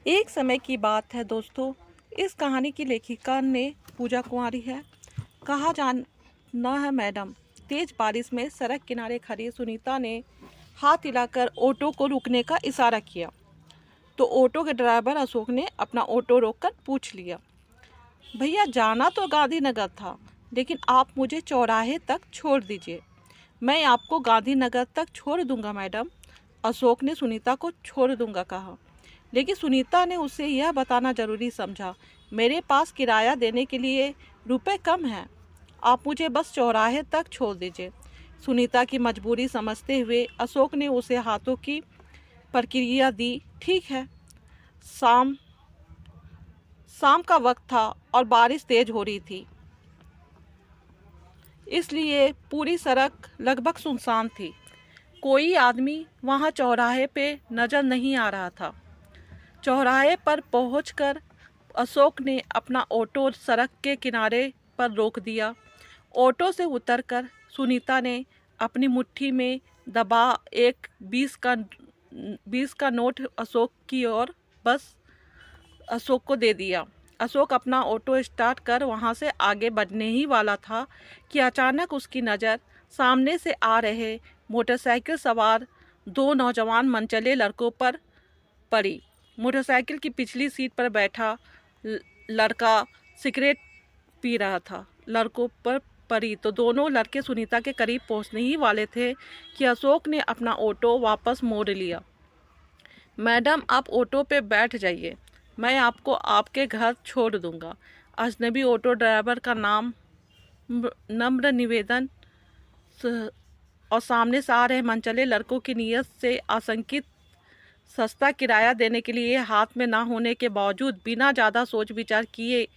एक समय की बात है दोस्तों। इस कहानी की लेखिका ने पूजा कुंवारी है। कहा जाना है मैडम, तेज बारिश में सड़क किनारे खड़ी सुनीता ने हाथ हिलाकर ऑटो को रुकने का इशारा किया तो ऑटो के ड्राइवर अशोक ने अपना ऑटो रोककर पूछ लिया, भैया जाना तो गांधीनगर था, लेकिन आप मुझे चौराहे तक छोड़ दीजिए। मैं आपको गांधीनगर तक छोड़ दूंगा मैडम, अशोक ने सुनीता को छोड़ दूंगा कहा। लेकिन सुनीता ने उसे यह बताना जरूरी समझा, मेरे पास किराया देने के लिए रुपए कम हैं, आप मुझे बस चौराहे तक छोड़ दीजिए। सुनीता की मजबूरी समझते हुए अशोक ने उसे हाथों की प्रक्रिया दी। ठीक है। शाम शाम का वक्त था और बारिश तेज हो रही थी, इसलिए पूरी सड़क लगभग सुनसान थी। कोई आदमी वहां चौराहे पे नजर नहीं आ रहा था। चौराहे पर पहुंचकर अशोक ने अपना ऑटो सड़क के किनारे पर रोक दिया। ऑटो से उतरकर सुनीता ने अपनी मुट्ठी में दबा एक 20 का नोट अशोक की ओर बस अशोक को दे दिया। अशोक अपना ऑटो स्टार्ट कर वहां से आगे बढ़ने ही वाला था कि अचानक उसकी नज़र सामने से आ रहे मोटरसाइकिल सवार दो नौजवान मनचले लड़कों पर पड़ी। मोटरसाइकिल की पिछली सीट पर बैठा लड़का सिगरेट पी रहा था। लड़कों पर पड़ी तो दोनों लड़के सुनीता के करीब पहुंचने ही वाले थे कि अशोक ने अपना ऑटो वापस मोड़ लिया। मैडम, आप ऑटो पे बैठ जाइए, मैं आपको आपके घर छोड़ दूंगा, अजनबी ऑटो ड्राइवर का नाम नम्र निवेदन और सामने से आ रहे मनचले लड़कों की नीयत से आशंकित सस्ता किराया देने के लिए हाथ में ना होने के बावजूद बिना ज़्यादा सोच विचार किए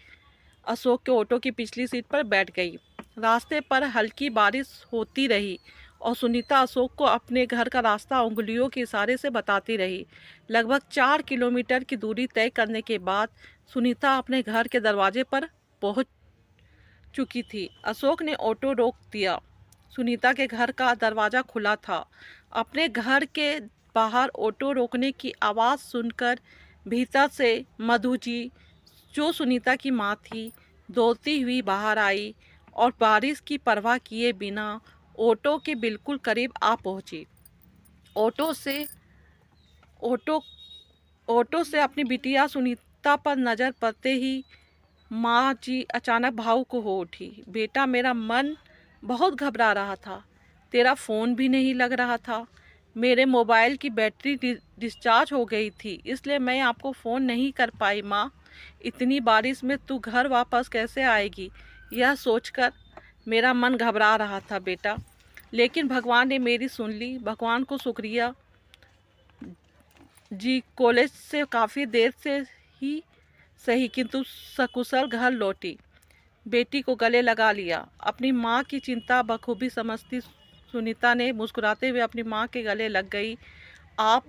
अशोक के ऑटो की पिछली सीट पर बैठ गई। रास्ते पर हल्की बारिश होती रही और सुनीता अशोक को अपने घर का रास्ता उंगलियों के इशारे से बताती रही। लगभग 4 किलोमीटर की दूरी तय करने के बाद सुनीता अपने घर के दरवाजे पर पहुंच चुकी थी। अशोक ने ऑटो रोक दिया। सुनीता के घर का दरवाज़ा खुला था। अपने घर के बाहर ऑटो रोकने की आवाज़ सुनकर भीतर से मधु जी, जो सुनीता की माँ थी, दौड़ती हुई बाहर आई और बारिश की परवाह किए बिना ऑटो के बिल्कुल करीब आ पहुंची। ऑटो से ऑटो ऑटो से अपनी बिटिया सुनीता पर नज़र पड़ते ही माँ जी अचानक भावुक हो उठी। बेटा, मेरा मन बहुत घबरा रहा था, तेरा फ़ोन भी नहीं लग रहा था, मेरे मोबाइल की बैटरी डिस्चार्ज हो गई थी, इसलिए मैं आपको फ़ोन नहीं कर पाई माँ। इतनी बारिश में तू घर वापस कैसे आएगी, यह सोचकर मेरा मन घबरा रहा था बेटा, लेकिन भगवान ने मेरी सुन ली। भगवान को शुक्रिया जी। कॉलेज से काफ़ी देर से ही सही, किंतु सकुशल घर लौटी। बेटी को गले लगा लिया। अपनी माँ की चिंता बखूबी समझती सुनीता ने मुस्कुराते हुए अपनी माँ के गले लग गई। आप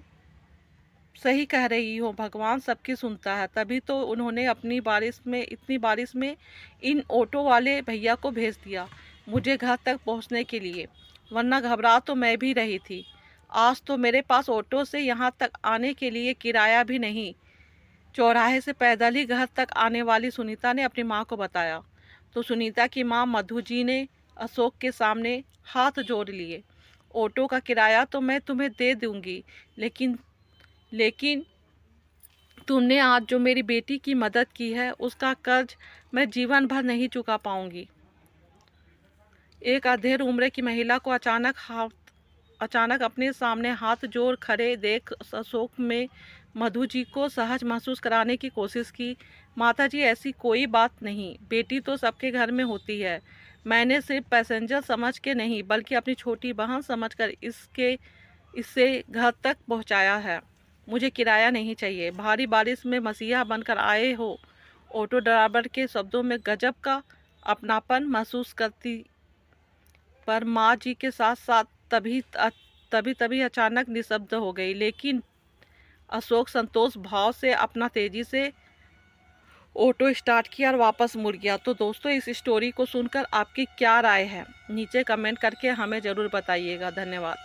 सही कह रही हो, भगवान सबकी सुनता है। तभी तो उन्होंने इतनी बारिश में इन ऑटो वाले भैया को भेज दिया मुझे घर तक पहुंचने के लिए, वरना घबरा तो मैं भी रही थी। आज तो मेरे पास ऑटो से यहाँ तक आने के लिए किराया भी नहीं। चौराहे से पैदल ही घर तक आने वाली सुनीता ने अपनी माँ को बताया तो सुनीता की माँ मधु जी ने अशोक के सामने हाथ जोड़ लिए। ऑटो का किराया तो मैं तुम्हें दे दूंगी, लेकिन लेकिन तुमने आज जो मेरी बेटी की मदद की है उसका कर्ज मैं जीवन भर नहीं चुका पाऊंगी। एक अधेड़ उम्र की महिला को अचानक अपने सामने हाथ जोड़ खड़े देख अशोक में मधु जी को सहज महसूस कराने की कोशिश की। माता जी, ऐसी कोई बात नहीं, बेटी तो सबके घर में होती है। मैंने सिर्फ पैसेंजर समझ के नहीं बल्कि अपनी छोटी बहन समझकर इसे घर तक पहुंचाया है। मुझे किराया नहीं चाहिए। भारी बारिश में मसीहा बनकर आए हो। ऑटो ड्राइवर के शब्दों में गजब का अपनापन महसूस करती पर माँ जी के साथ साथ तभी अचानक निशब्द हो गई। लेकिन अशोक संतोष भाव से अपना तेजी से ऑटो स्टार्ट किया और वापस मुड़ गया। तो दोस्तों, इस स्टोरी को सुनकर आपकी क्या राय है, नीचे कमेंट करके हमें ज़रूर बताइएगा। धन्यवाद।